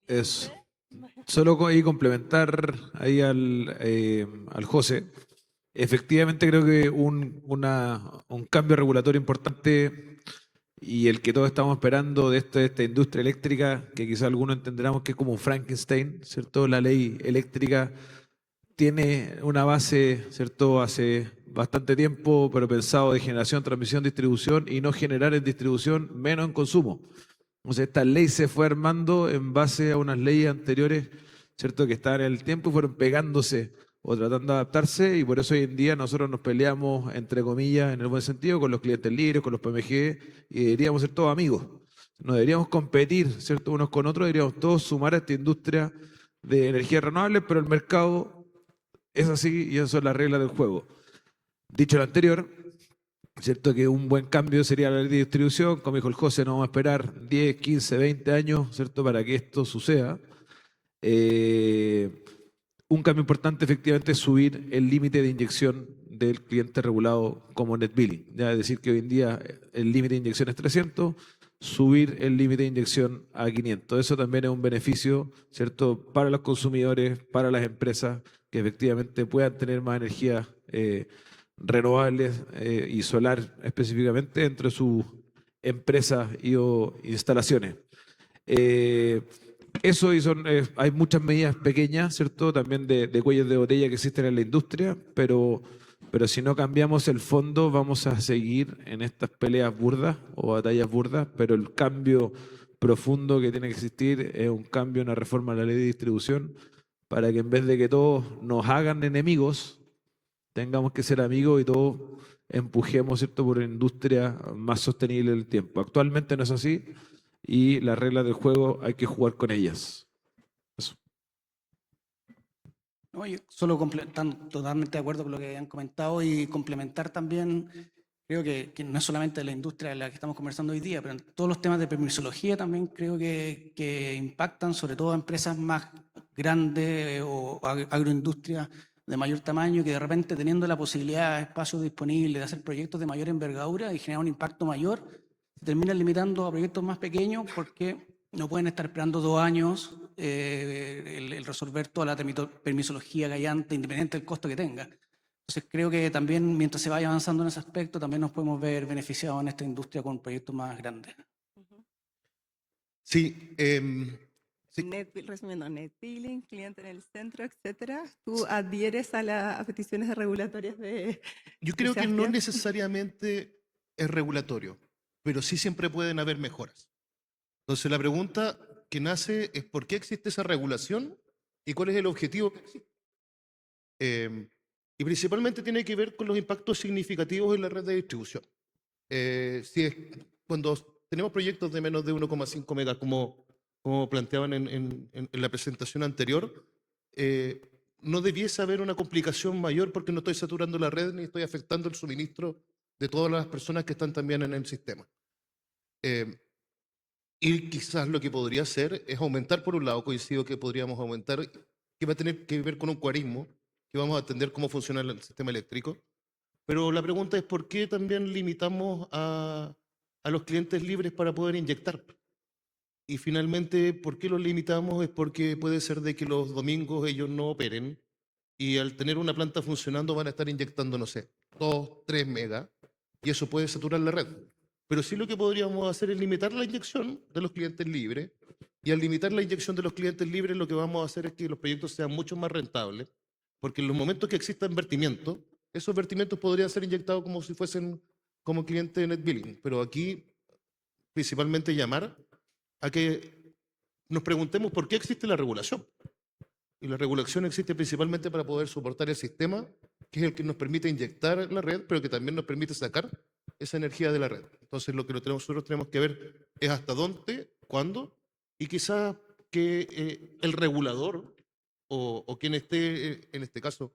Speaker 6: Eso. Solo ahí complementar ahí al José. Efectivamente creo que un cambio regulatorio importante y el que todos estamos esperando de esta industria eléctrica, que quizá algunos entenderán que es como un Frankenstein, ¿cierto? La ley eléctrica tiene una base, ¿cierto? Hace bastante tiempo, pero pensado de generación, transmisión, distribución y no generar en distribución, menos en consumo. O sea, esta ley se fue armando en base a unas leyes anteriores, ¿cierto? Que estaban en el tiempo y fueron pegándose o tratando de adaptarse y por eso hoy en día nosotros nos peleamos, entre comillas, en el buen sentido, con los clientes libres, con los PMG y deberíamos ser todos amigos. No deberíamos competir, ¿cierto? Unos con otros, deberíamos todos sumar a esta industria de energías renovables, pero el mercado es así y esas son las reglas del juego. Dicho lo anterior, ¿cierto? Que un buen cambio sería la ley de distribución, como dijo el José, no vamos a esperar 10, 15, 20 años, ¿cierto? Para que esto suceda. Un cambio importante efectivamente es subir el límite de inyección del cliente regulado como NetBilling. Ya es decir, que hoy en día el límite de inyección es 300, subir el límite de inyección a 500. Eso también es un beneficio, ¿cierto?, para los consumidores, para las empresas, que efectivamente puedan tener más energía renovables y solar específicamente dentro de sus empresas o instalaciones. Eso y hay muchas medidas pequeñas, ¿cierto? También de cuellos de botella que existen en la industria, pero si no cambiamos el fondo vamos a seguir en estas peleas burdas o batallas burdas, pero el cambio profundo que tiene que existir es un cambio, una reforma a la ley de distribución, para que en vez de que todos nos hagan enemigos, tengamos que ser amigos y todos empujemos, ¿cierto?, por una industria más sostenible en el tiempo. Actualmente no es así y las reglas del juego hay que jugar con ellas. Eso.
Speaker 3: No, yo solo totalmente de acuerdo con lo que han comentado y complementar también, creo que no es solamente la industria de la que estamos conversando hoy día, pero en todos los temas de permisología también creo que impactan sobre todo a empresas más grandes o agroindustria de mayor tamaño, que de repente teniendo la posibilidad de espacios disponibles, de hacer proyectos de mayor envergadura y generar un impacto mayor, se terminan limitando a proyectos más pequeños porque no pueden estar esperando 2 años el resolver toda la permisología que hay antes, independiente del costo que tenga. Entonces creo que también mientras se vaya avanzando en ese aspecto, también nos podemos ver beneficiados en esta industria con proyectos más grandes.
Speaker 5: Sí, sí.
Speaker 2: Resumiendo, NetBilling, cliente en el centro, etcétera. ¿Tú adhieres a las peticiones regulatorias de
Speaker 5: Yo creo que no
Speaker 2: Sebastián?
Speaker 5: necesariamente es regulatorio, pero sí siempre pueden haber mejoras. Entonces la pregunta que nace es ¿por qué existe esa regulación y cuál es el objetivo que existe? Y principalmente tiene que ver con los impactos significativos en la red de distribución. Cuando tenemos proyectos de menos de 1,5 megas, como planteaban en la presentación anterior, no debiese haber una complicación mayor porque no estoy saturando la red ni estoy afectando el suministro de todas las personas que están también en el sistema. Y quizás lo que podría hacer es aumentar, por un lado, coincido que podríamos aumentar, que va a tener que ver con un cuarismo, que vamos a entender cómo funciona el sistema eléctrico. Pero la pregunta es ¿por qué también limitamos a los clientes libres para poder inyectar? Y finalmente, ¿por qué los limitamos? Es porque puede ser de que los domingos ellos no operen y al tener una planta funcionando van a estar inyectando, no sé, 2, 3 megas y eso puede saturar la red. Pero sí lo que podríamos hacer es limitar la inyección de los clientes libres y al limitar la inyección de los clientes libres lo que vamos a hacer es que los proyectos sean mucho más rentables porque en los momentos que existan vertimientos, esos vertimientos podrían ser inyectados como si fuesen como cliente de NetBilling. Pero aquí principalmente llamar a que nos preguntemos por qué existe la regulación. Y la regulación existe principalmente para poder soportar el sistema, que es el que nos permite inyectar la red, pero que también nos permite sacar esa energía de la red. Entonces lo que nosotros tenemos que ver es hasta dónde, cuándo, y quizás que el regulador o quien esté, en este caso,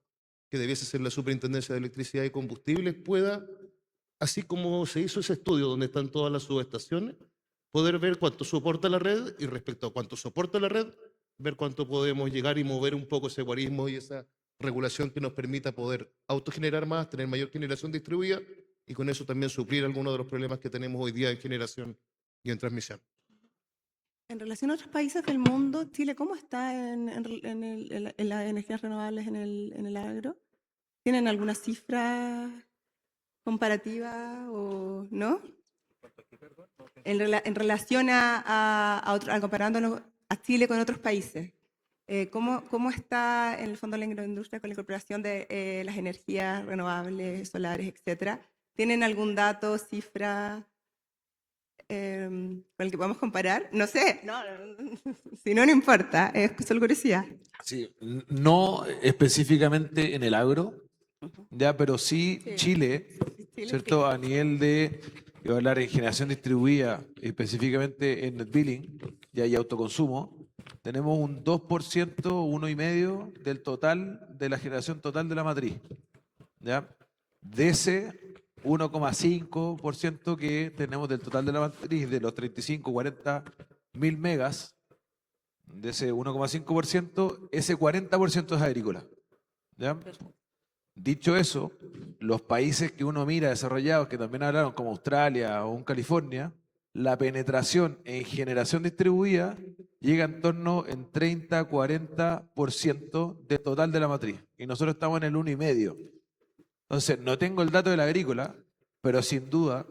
Speaker 5: que debiese ser la Superintendencia de Electricidad y Combustibles, pueda, así como se hizo ese estudio donde están todas las subestaciones, poder ver cuánto soporta la red y respecto a cuánto soporta la red, ver cuánto podemos llegar y mover un poco ese guarismo y esa regulación que nos permita poder autogenerar más, tener mayor generación distribuida y con eso también suplir algunos de los problemas que tenemos hoy día en generación y en transmisión.
Speaker 2: En relación a otros países del mundo, Chile, ¿cómo está en las energías renovables en el agro? ¿Tienen alguna cifra comparativa o no? En relación a comparándolo a Chile con otros países, ¿cómo está en el fondo la agroindustria con la incorporación de las energías renovables, solares, etcétera? ¿Tienen algún dato, cifra con el que podamos comparar? No sé, si no, no importa, es solo curiosidad.
Speaker 6: Sí, no específicamente en el agro, ya, pero sí Chile, ¿cierto? A nivel de, iba a hablar en generación distribuida, específicamente en NetBilling y autoconsumo, tenemos un 2%, 1,5% del total, de la generación total de la matriz, ¿ya? De ese 1,5% que tenemos del total de la matriz, de los 35, 40 mil megas, de ese 1,5%, ese 40% es agrícola, ¿ya? Dicho eso, los países que uno mira desarrollados, que también hablaron, como Australia o un California, la penetración en generación distribuida llega en torno en 30-40% del total de la matriz. Y nosotros estamos en el 1,5%. Entonces, no tengo el dato de la agrícola, pero sin duda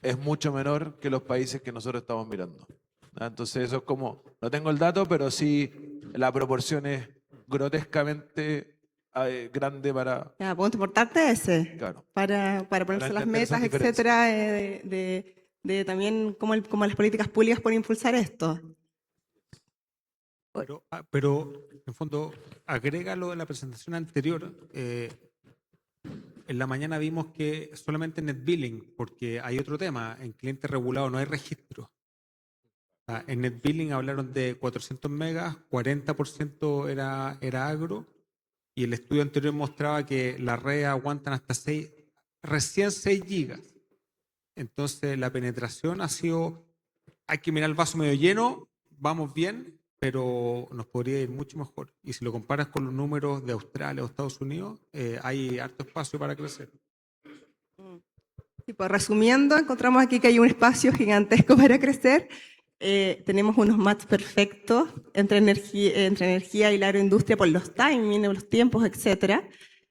Speaker 6: es mucho menor que los países que nosotros estamos mirando. Entonces, eso es como, no tengo el dato, pero sí la proporción es grotescamente grande para...
Speaker 2: Ya, punto importante ese,
Speaker 6: Claro.
Speaker 2: para ponerse las
Speaker 6: entender esas
Speaker 2: metas, etcétera, de también cómo las políticas públicas pueden impulsar esto.
Speaker 7: Pero, en fondo, agrega lo de la presentación anterior. En la mañana vimos que solamente en NetBilling, porque hay otro tema, en cliente regulado no hay registro. En NetBilling hablaron de 400 megas, 40% era agro, y el estudio anterior mostraba que las redes aguantan hasta recién 6 gigas. Entonces la penetración ha sido, hay que mirar el vaso medio lleno, vamos bien, pero nos podría ir mucho mejor. Y si lo comparas con los números de Australia o Estados Unidos, hay harto espacio para crecer.
Speaker 2: Sí, pues, resumiendo, encontramos aquí que hay un espacio gigantesco para crecer. Tenemos unos match perfectos entre energía y la agroindustria por los timings, los tiempos, etcétera.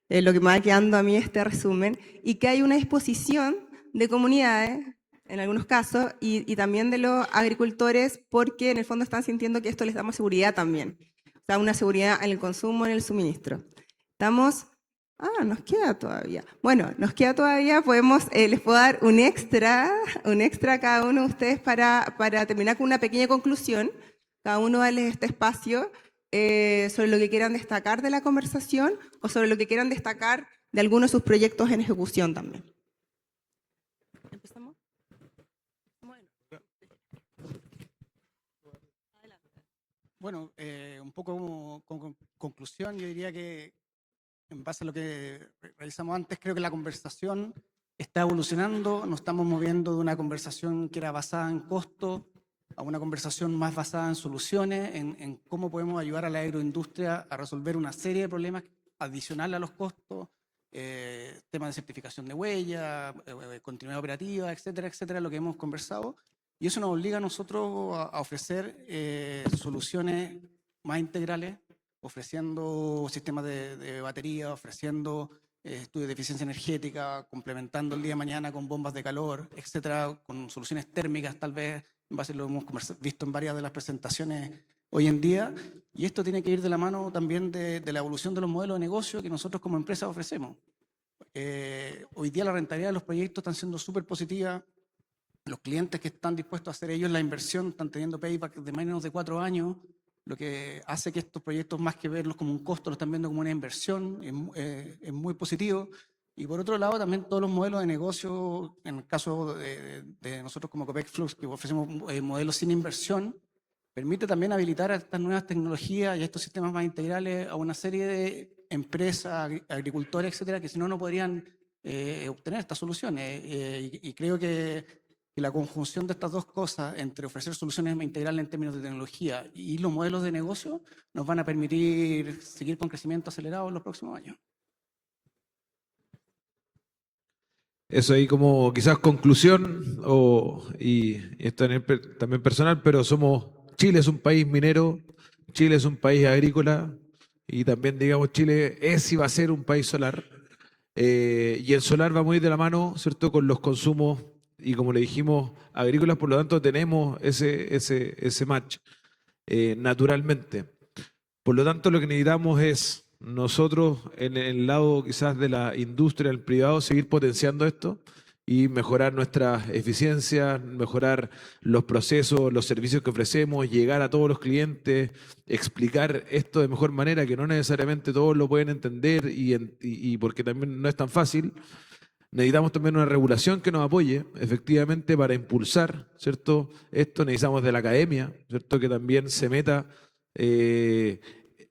Speaker 2: Lo que me va quedando a mí este resumen. Y que hay una disposición de comunidades, en algunos casos, y también de los agricultores, porque en el fondo están sintiendo que esto les da más seguridad también. O sea, una seguridad en el consumo, en el suministro. Estamos... nos queda todavía. Bueno, nos queda todavía, les puedo dar un extra a cada uno de ustedes para terminar con una pequeña conclusión. Cada uno darles este espacio sobre lo que quieran destacar de la conversación o sobre lo que quieran destacar de algunos de sus proyectos en ejecución también. ¿Empezamos? Bueno.
Speaker 3: Bueno, un poco como conclusión, yo diría que en base a lo que realizamos antes, creo que la conversación está evolucionando, nos estamos moviendo de una conversación que era basada en costo a una conversación más basada en soluciones, en cómo podemos ayudar a la agroindustria a resolver una serie de problemas adicionales a los costos, temas de certificación de huella, continuidad operativa, etcétera, etcétera, lo que hemos conversado. Y eso nos obliga a nosotros a ofrecer soluciones más integrales, ofreciendo sistemas de batería, ofreciendo estudios de eficiencia energética, complementando el día de mañana con bombas de calor, etcétera, con soluciones térmicas tal vez, en base a lo que hemos visto en varias de las presentaciones hoy en día. Y esto tiene que ir de la mano también de la evolución de los modelos de negocio que nosotros como empresa ofrecemos. Hoy día la rentabilidad de los proyectos están siendo súper positiva. Los clientes que están dispuestos a hacer ellos la inversión están teniendo payback de menos de 4 años, lo que hace que estos proyectos, más que verlos como un costo, los están viendo como una inversión, es muy positivo. Y por otro lado, también todos los modelos de negocio, en el caso de nosotros como Copec Flux, que ofrecemos modelos sin inversión, permite también habilitar a estas nuevas tecnologías y a estos sistemas más integrales a una serie de empresas, agricultores, etcétera, que si no, no podrían obtener estas soluciones. Y creo que la conjunción de estas dos cosas, entre ofrecer soluciones integrales en términos de tecnología y los modelos de negocio, nos van a permitir seguir con crecimiento acelerado en los próximos años.
Speaker 6: Eso ahí como quizás conclusión, y esto también personal, pero Chile es un país minero, Chile es un país agrícola, y también, digamos, Chile es y va a ser un país solar. Y el solar va muy de la mano, ¿cierto?, con los consumos, y como le dijimos, agrícolas, por lo tanto tenemos ese match naturalmente. Por lo tanto, lo que necesitamos es nosotros, en el lado quizás de la industria, el privado, seguir potenciando esto y mejorar nuestras eficiencias, mejorar los procesos, los servicios que ofrecemos, llegar a todos los clientes, explicar esto de mejor manera, que no necesariamente todos lo pueden entender y porque también no es tan fácil. Necesitamos también una regulación que nos apoye, efectivamente, para impulsar, ¿cierto? Esto necesitamos de la academia, ¿cierto?, que también se meta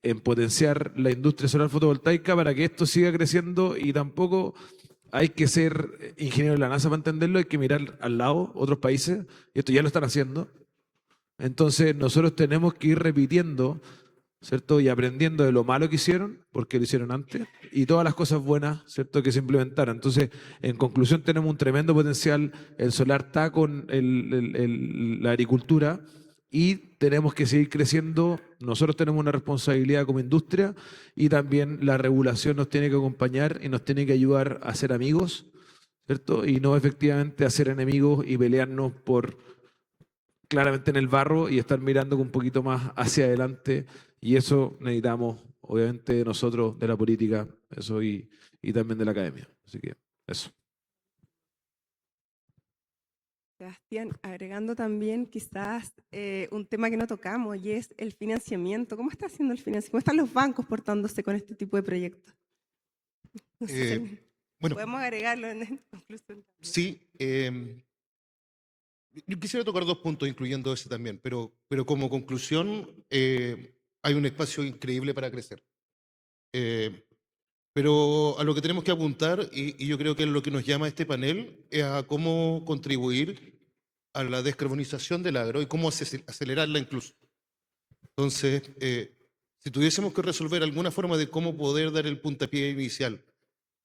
Speaker 6: en potenciar la industria solar fotovoltaica para que esto siga creciendo, y tampoco hay que ser ingeniero de la NASA para entenderlo, hay que mirar al lado, otros países, y esto ya lo están haciendo. Entonces nosotros tenemos que ir repitiendo ¿cierto? Y aprendiendo de lo malo que hicieron, porque lo hicieron antes, y todas las cosas buenas, ¿cierto?, que se implementaron. Entonces, en conclusión, tenemos un tremendo potencial. El solar está con la agricultura y tenemos que seguir creciendo. Nosotros tenemos una responsabilidad como industria y también la regulación nos tiene que acompañar y nos tiene que ayudar a ser amigos, ¿cierto? Y no efectivamente a ser enemigos y pelearnos por claramente en el barro y estar mirando con un poquito más hacia adelante. Y eso necesitamos, obviamente, de nosotros, de la política, eso y también de la academia. Así que eso.
Speaker 2: Sebastián, agregando también quizás un tema que no tocamos y es el financiamiento. ¿Cómo está haciendo el financiamiento? ¿Cómo están los bancos portándose con este tipo de proyectos? No sé si
Speaker 5: Bueno,
Speaker 2: podemos agregarlo en la conclusión.
Speaker 5: sí, yo quisiera tocar dos puntos, incluyendo ese también, pero como conclusión, hay un espacio increíble para crecer. Pero a lo que tenemos que apuntar, y yo creo que es lo que nos llama este panel, es a cómo contribuir a la descarbonización del agro y cómo acelerarla incluso. Entonces, si tuviésemos que resolver alguna forma de cómo poder dar el puntapié inicial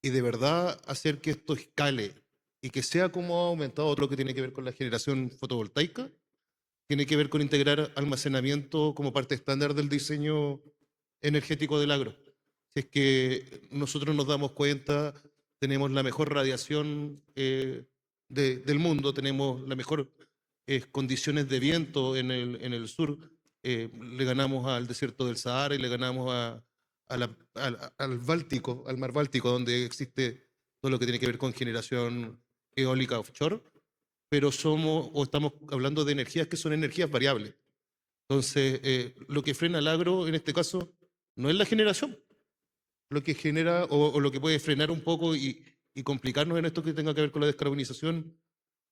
Speaker 5: y de verdad hacer que esto escale y que sea como ha aumentado todo lo que tiene que ver con la generación fotovoltaica, tiene que ver con integrar almacenamiento como parte estándar del diseño energético del agro. Si es que nosotros nos damos cuenta, tenemos la mejor radiación del mundo, tenemos las mejores condiciones de viento en el sur, le ganamos al desierto del Sahara y le ganamos al Báltico, al mar Báltico, donde existe todo lo que tiene que ver con generación eólica offshore, pero estamos hablando de energías que son energías variables. Entonces, lo que frena el agro en este caso no es la generación, lo que genera o lo que puede frenar un poco y complicarnos en esto que tenga que ver con la descarbonización,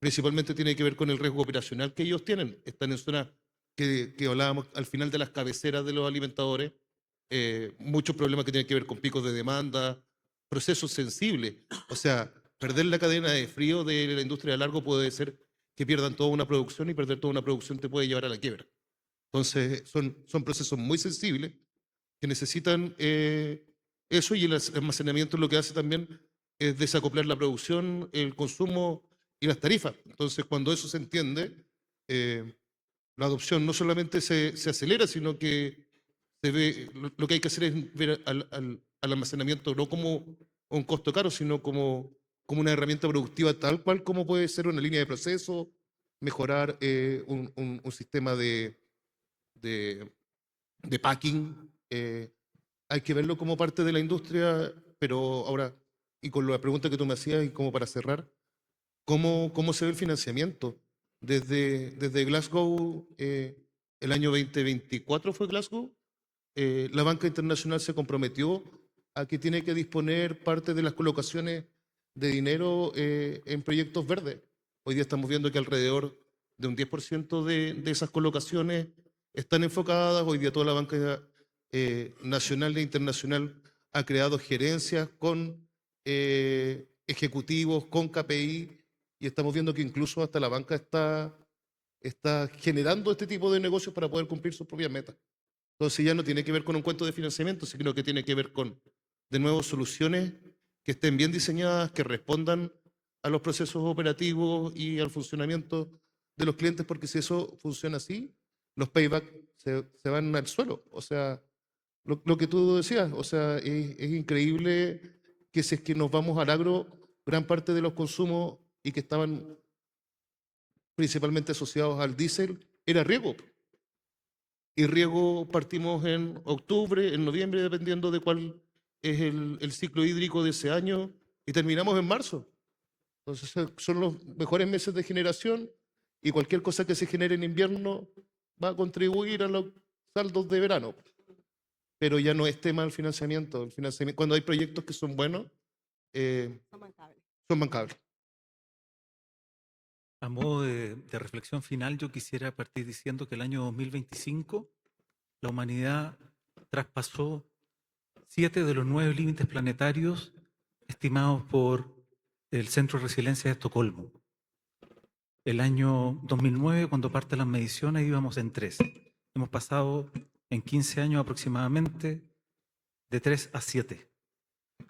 Speaker 5: principalmente tiene que ver con el riesgo operacional que ellos tienen. Están en zonas que hablábamos al final de las cabeceras de los alimentadores, muchos problemas que tienen que ver con picos de demanda, procesos sensibles. O sea, perder la cadena de frío de la industria de largo puede ser que pierdan toda una producción y perder toda una producción te puede llevar a la quiebra. Entonces, son procesos muy sensibles que necesitan eso, y el almacenamiento lo que hace también es desacoplar la producción, el consumo y las tarifas. Entonces, cuando eso se entiende, la adopción no solamente se acelera, sino que se ve, lo que hay que hacer es ver al almacenamiento no como un costo caro, sino como una herramienta productiva tal cual como puede ser una línea de proceso, mejorar un sistema de packing. Hay que verlo como parte de la industria, pero ahora, y con la pregunta que tú me hacías, y como para cerrar, ¿cómo se ve el financiamiento? Desde Glasgow, el año 2024 fue Glasgow, la banca internacional se comprometió a que tiene que disponer parte de las colocaciones de dinero en proyectos verdes. Hoy día estamos viendo que alrededor de un 10% de esas colocaciones están enfocadas. Hoy día toda la banca nacional e internacional ha creado gerencias con ejecutivos, con KPI, y estamos viendo que incluso hasta la banca está generando este tipo de negocios para poder cumplir sus propias metas. Entonces ya no tiene que ver con un cuento de financiamiento, sino que tiene que ver con, de nuevo, soluciones que estén bien diseñadas, que respondan a los procesos operativos y al funcionamiento de los clientes, porque si eso funciona así, los paybacks se van al suelo. O sea, lo que tú decías, o sea, es increíble que si es que nos vamos al agro, gran parte de los consumos y que estaban principalmente asociados al diésel era riego. Y riego partimos en octubre, en noviembre, dependiendo de cuál es el ciclo hídrico de ese año, y terminamos en marzo. Entonces son los mejores meses de generación, y cualquier cosa que se genere en invierno va a contribuir a los saldos de verano. Pero ya no es tema del financiamiento. El financiamiento, cuando hay proyectos que son buenos, son bancables.
Speaker 4: A modo de reflexión final, yo quisiera partir diciendo que el año 2025 la humanidad traspasó 7 de los 9 límites planetarios estimados por el Centro de Resiliencia de Estocolmo. El año 2009, cuando parte las mediciones, íbamos en 3. Hemos pasado en 15 años aproximadamente de 3 a 7.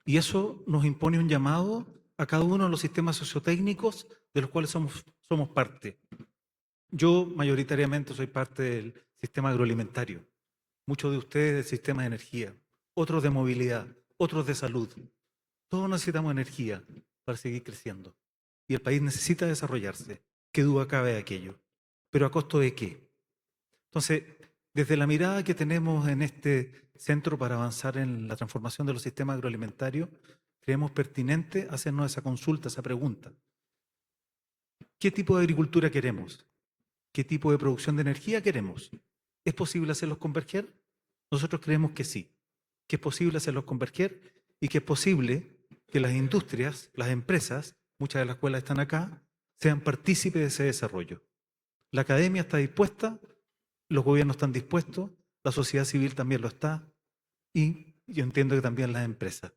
Speaker 4: Y eso nos impone un llamado a cada uno de los sistemas sociotécnicos de los cuales somos parte. Yo mayoritariamente soy parte del sistema agroalimentario, muchos de ustedes del sistema de energía, otros de movilidad, otros de salud. Todos necesitamos energía para seguir creciendo. Y el país necesita desarrollarse. ¿Qué duda cabe de aquello? ¿Pero a costo de qué? Entonces, desde la mirada que tenemos en este centro para avanzar en la transformación de los sistemas agroalimentarios, creemos pertinente hacernos esa consulta, esa pregunta. ¿Qué tipo de agricultura queremos? ¿Qué tipo de producción de energía queremos? ¿Es posible hacerlos converger? Nosotros creemos que sí, que es posible hacerlos converger y que es posible que las industrias, las empresas, muchas de las cuales están acá, sean partícipes de ese desarrollo. La academia está dispuesta, los gobiernos están dispuestos, la sociedad civil también lo está y yo entiendo que también las empresas.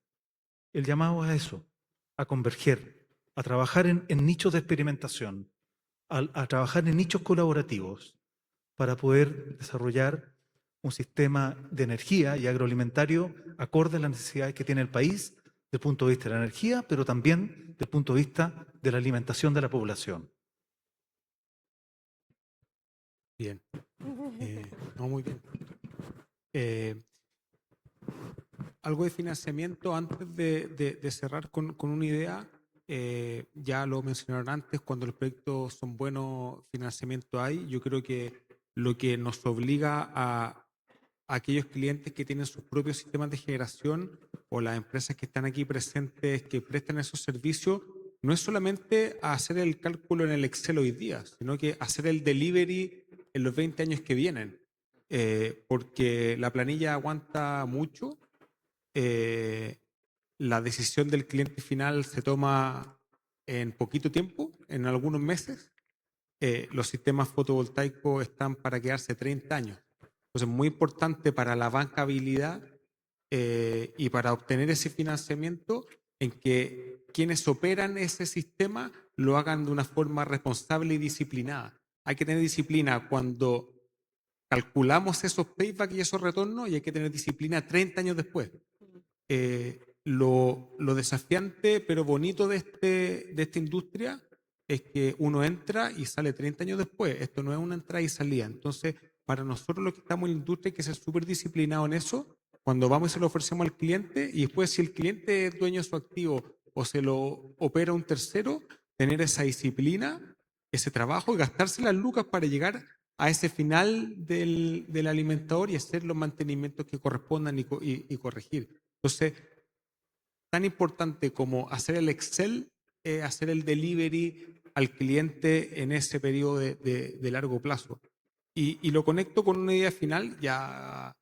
Speaker 4: El llamado es a eso, a converger, a trabajar en nichos de experimentación, a trabajar en nichos colaborativos para poder desarrollar un sistema de energía y agroalimentario acorde a las necesidades que tiene el país desde el punto de vista de la energía, pero también desde el punto de vista de la alimentación de la población.
Speaker 7: Bien. No, muy bien. Algo de financiamiento antes de cerrar con una idea. Ya lo mencionaron antes, cuando los proyectos son buenos, financiamiento hay. Yo creo que lo que nos obliga a aquellos clientes que tienen sus propios sistemas de generación o las empresas que están aquí presentes que prestan esos servicios, no es solamente hacer el cálculo en el Excel hoy día, sino que hacer el delivery en los 20 años que vienen, porque la planilla aguanta mucho. La decisión del cliente final se toma en poquito tiempo, en algunos meses. Los sistemas fotovoltaicos están para quedarse 30 años. Entonces, muy importante para la bancabilidad y para obtener ese financiamiento en que quienes operan ese sistema lo hagan de una forma responsable y disciplinada. Hay que tener disciplina cuando calculamos esos payback y esos retornos y hay que tener disciplina 30 años después. Lo desafiante pero bonito de esta industria es que uno entra y sale 30 años después. Esto no es una entrada y salida. Entonces, para nosotros los que estamos en la industria hay que ser súper disciplinados en eso. Cuando vamos y se lo ofrecemos al cliente y después si el cliente es dueño de su activo o se lo opera un tercero, tener esa disciplina, ese trabajo y gastarse las lucas para llegar a ese final del alimentador y hacer los mantenimientos que correspondan y corregir. Entonces, tan importante como hacer el Excel, hacer el delivery al cliente en ese periodo de largo plazo. Y lo conecto con una idea final, ya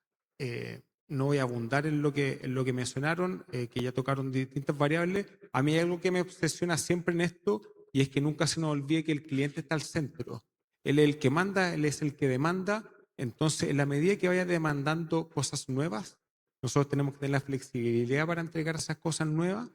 Speaker 7: no voy a abundar en lo que mencionaron, que ya tocaron distintas variables. A mí hay algo que me obsesiona siempre en esto y es que nunca se nos olvide que el cliente está al centro. Él es el que manda, él es el que demanda. Entonces, en la medida que vaya demandando cosas nuevas, nosotros tenemos que tener la flexibilidad para entregar esas cosas nuevas.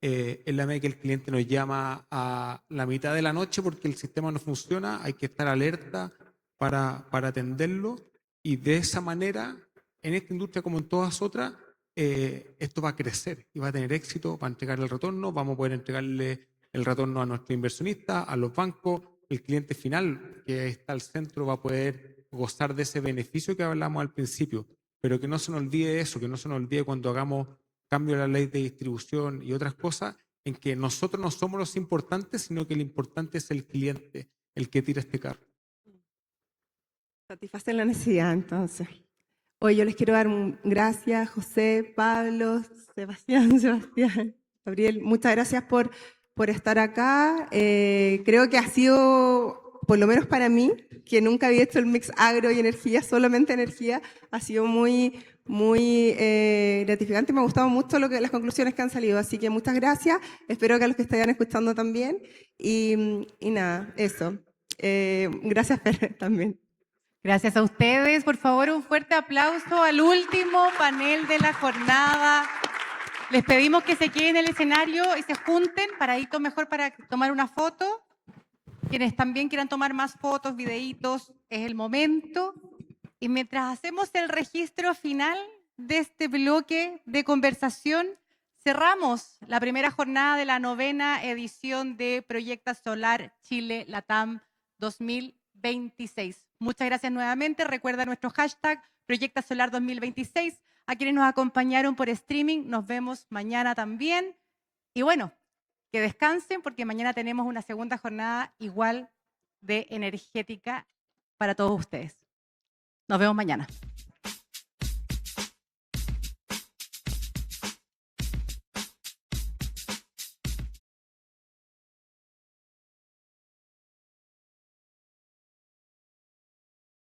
Speaker 7: En la medida que el cliente nos llama a la mitad de la noche porque el sistema no funciona, hay que estar alerta para atenderlo. Y de esa manera, en esta industria como en todas otras, esto va a crecer y va a tener éxito, va a entregar el retorno, vamos a poder entregarle el retorno a nuestros inversionistas, a los bancos. El cliente final que está al centro va a poder gozar de ese beneficio que hablamos al principio, pero que no se nos olvide eso, que no se nos olvide cuando hagamos cambio de la ley de distribución y otras cosas, en que nosotros no somos los importantes, sino que el importante es el cliente, el que tira este carro.
Speaker 2: Satisfacen la necesidad, entonces. Hoy yo les quiero dar gracias, José, Pablo, Sebastián, Gabriel, muchas gracias por estar acá. Creo que ha sido, por lo menos para mí, que nunca había hecho el mix agro y energía, solamente energía, ha sido muy gratificante. Me ha gustado mucho las conclusiones que han salido, así que muchas gracias. Espero que a los que estén escuchando también. Y nada, eso. Gracias, Fer, también.
Speaker 1: Gracias a ustedes. Por favor, un fuerte aplauso al último panel de la jornada. Les pedimos que se queden en el escenario y se junten paradito mejor para tomar una foto. Quienes también quieran tomar más fotos, videitos, es el momento. Y mientras hacemos el registro final de este bloque de conversación, cerramos la primera jornada de la 9ª edición de Proyecta Solar Chile Latam 2026. Muchas gracias nuevamente. Recuerda nuestro hashtag Proyecta Solar 2026. A quienes nos acompañaron por streaming, nos vemos mañana también. Y bueno, que descansen porque mañana tenemos una segunda jornada igual de energética para todos ustedes. Nos vemos mañana.